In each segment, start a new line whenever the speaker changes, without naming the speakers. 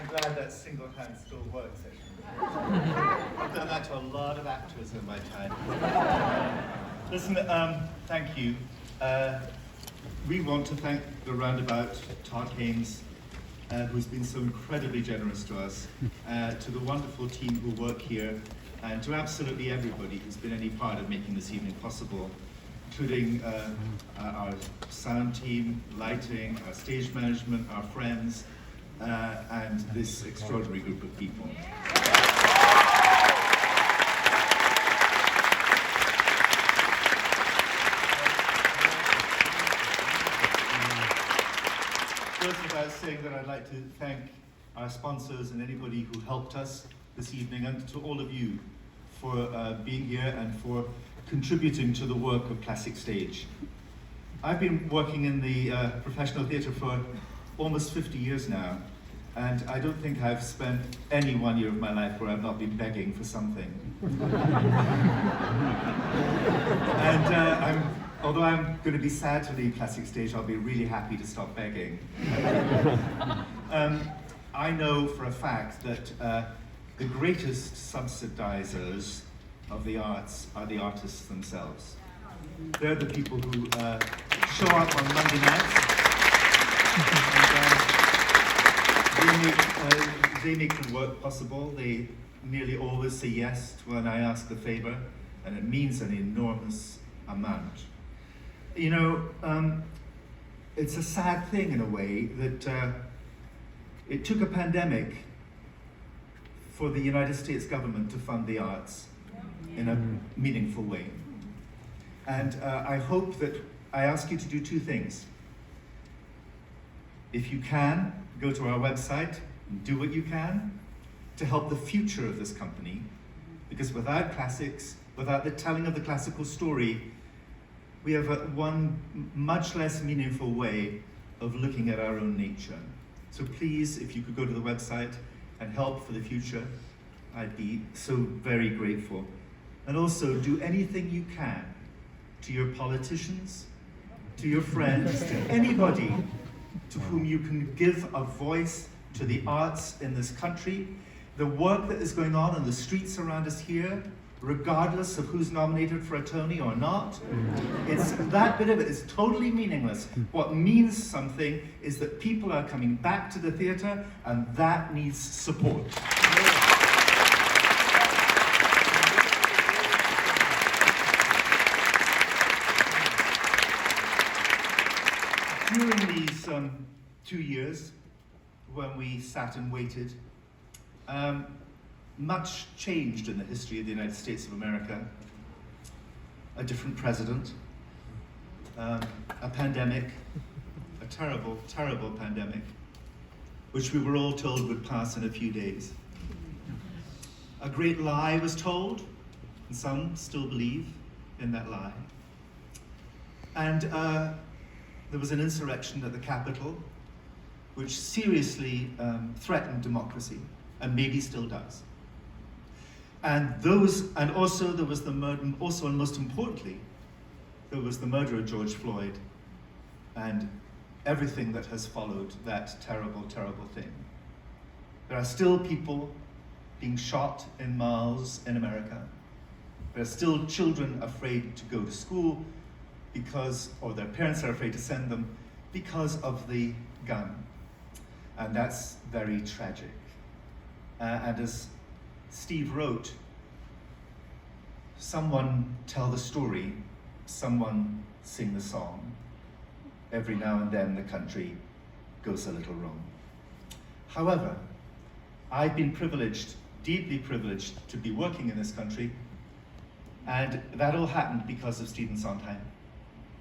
I'm glad that single hand still works, actually. I've done that to a lot of actors in my time. Listen, thank you. We want to thank the roundabout, Todd Haynes, who's been so incredibly generous to us, to the wonderful team who work here, and to absolutely everybody who's been any part of making this evening possible, including our sound team, lighting, our stage management, our friends, and this extraordinary group of people. Goes without saying that I'd like to thank our sponsors and anybody who helped us this evening, and to all of you for being here and for contributing to the work of Classic Stage. I've been working in the professional theatre for almost 50 years now, and I don't think I've spent any 1 year of my life where I've not been begging for something. And although I'm going to be sad to leave Classic Stage, I'll be really happy to stop begging. I know for a fact that the greatest subsidizers of the arts are the artists themselves. They're the people who show up on Monday nights, and they make the work possible. They nearly always say yes when I ask the favor, and it means an enormous amount. You know, it's a sad thing in a way that it took a pandemic for the United States government to fund the arts in a meaningful way. And I hope that I ask you to do two things. If you can, go to our website and do what you can to help the future of this company, because without classics, without the telling of the classical story, we have one much less meaningful way of looking at our own nature. So please, if you could go to the website and help for the future, I'd be so very grateful. And also do anything you can to your politicians, to your friends, to anybody to whom you can give a voice to the arts in this country. The work that is going on in the streets around us here, regardless of who's nominated for a Tony or not, it's that bit of it is totally meaningless. What means something is that people are coming back to the theatre, and that needs support. During these 2 years, when we sat and waited, much changed in the history of the United States of America. A different president, a pandemic, a terrible, terrible pandemic, which we were all told would pass in a few days. A great lie was told, and some still believe in that lie. And there was an insurrection at the Capitol, which seriously threatened democracy, and maybe still does. And also there was the murder, also and most importantly, there was the murder of George Floyd and everything that has followed that terrible, terrible thing. There are still people being shot in malls in America. There are still children afraid to go to school or their parents are afraid to send them because of the gun. And that's very tragic. And as Steve wrote, someone tell the story, someone sing the song. Every now and then the country goes a little wrong. However, I've been privileged, deeply privileged, to be working in this country, and that all happened because of Stephen Sondheim.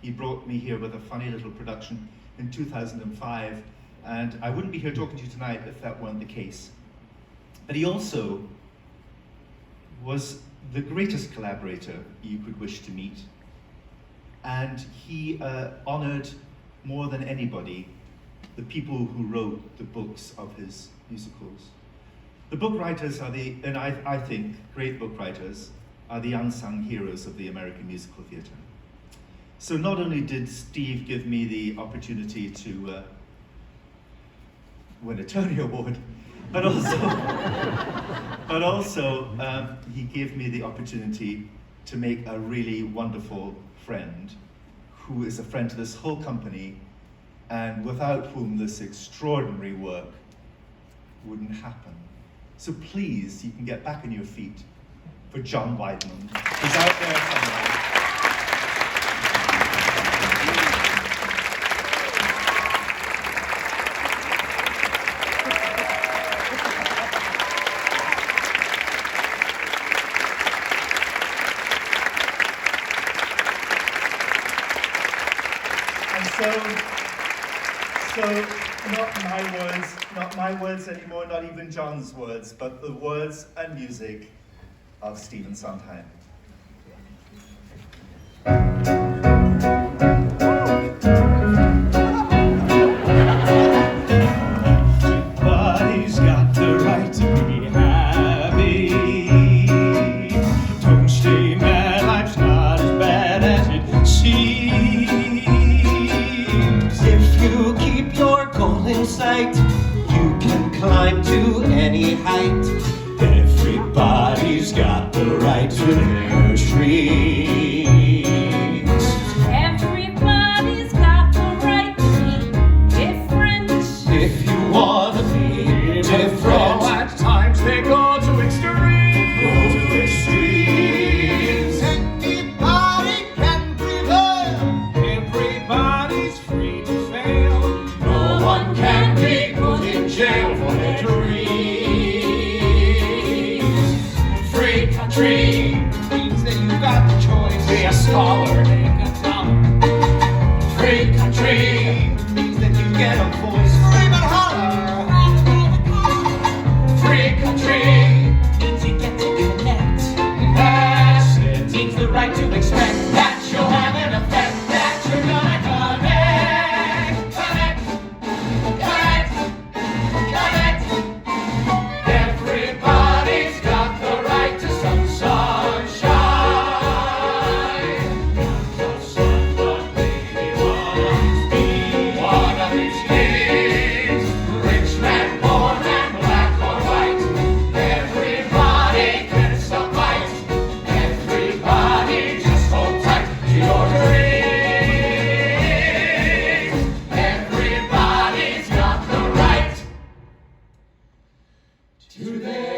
He brought me here with a funny little production in 2005, and I wouldn't be here talking to you tonight if that weren't the case. But he also was the greatest collaborator you could wish to meet. And he honored more than anybody the people who wrote the books of his musicals. The book writers are and I think great book writers are the unsung heroes of the American musical theatre. So not only did Steve give me the opportunity to win a Tony Award, But also, he gave me the opportunity to make a really wonderful friend, who is a friend to this whole company, and without whom this extraordinary work wouldn't happen. So please, you can get back on your feet for John Weidman. He's out there somewhere. So not my words anymore, not even John's words, but the words and music of Stephen Sondheim.
Everybody's got the right to be happy. Don't stay mad, life's not as bad as it seems. If you keep your goal in sight, you can climb to any height. Everybody's got the right to their dreams.
Everybody's got the right to be different.
If you wanna be different, at times they go to extremes. Anybody can prevail. Everybody's free to fail. No one can be put in jail for their dreams. Free country means that you've got the choice. Be a scholar, make a dollar. Free country means that you get a voice. Scream and holler. Free country means you get to connect. That's it. Means the right to expect that you'll have an effect. That you're gonna connect. Everybody's got the right to some sunshine. Not the sun, but maybe one of these days. Rich man, poor man, black or white. Everybody gets some right. Everybody just hold tight to your dreams. Everybody's got the right to their